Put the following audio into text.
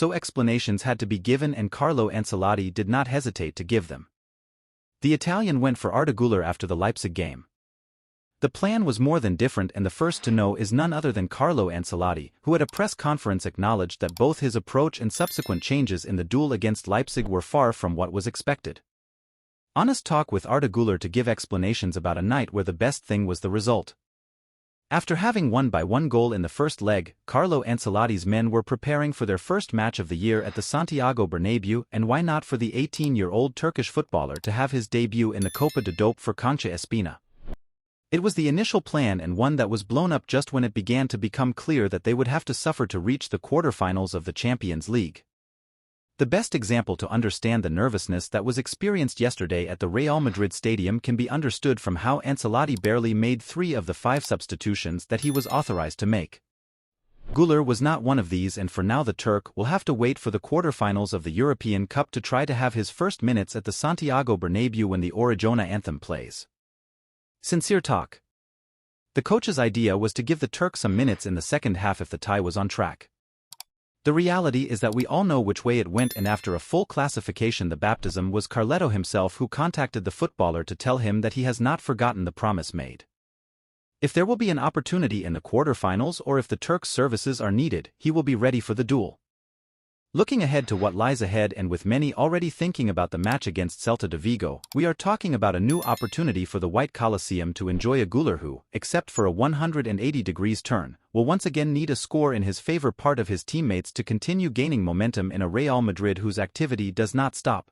so explanations had to be given and Carlo Ancelotti did not hesitate to give them. The Italian went for Arda Güler after the Leipzig game. The plan was more than different, and the first to know is none other than Carlo Ancelotti, who at a press conference acknowledged that both his approach and subsequent changes in the duel against Leipzig were far from what was expected. Honest talk with Arda Güler to give explanations about a night where the best thing was the result. After having won by 1 goal in the first leg, Carlo Ancelotti's men were preparing for their first match of the year at the Santiago Bernabéu, and why not for the 18-year-old Turkish footballer to have his debut in the Copa de Dope for Concha Espina? It was the initial plan, and one that was blown up just when it began to become clear that they would have to suffer to reach the quarterfinals of the Champions League. The best example to understand the nervousness that was experienced yesterday at the Real Madrid stadium can be understood from how Ancelotti barely made 3 of the 5 substitutions that he was authorized to make. Güler was not one of these, and for now the Turk will have to wait for the quarterfinals of the European Cup to try to have his first minutes at the Santiago Bernabéu when the Orejona anthem plays. Sincere talk. The coach's idea was to give the Turk some minutes in the second half if the tie was on track. The reality is that we all know which way it went, and after a full classification the baptism was Carletto himself who contacted the footballer to tell him that he has not forgotten the promise made. If there will be an opportunity in the quarterfinals or if the Turk's services are needed, he will be ready for the duel. Looking ahead to what lies ahead, and with many already thinking about the match against Celta de Vigo, we are talking about a new opportunity for the White Colosseum to enjoy a Güler who, except for a 180-degree turn, will once again need a score in his favor, part of his teammates, to continue gaining momentum in a Real Madrid whose activity does not stop.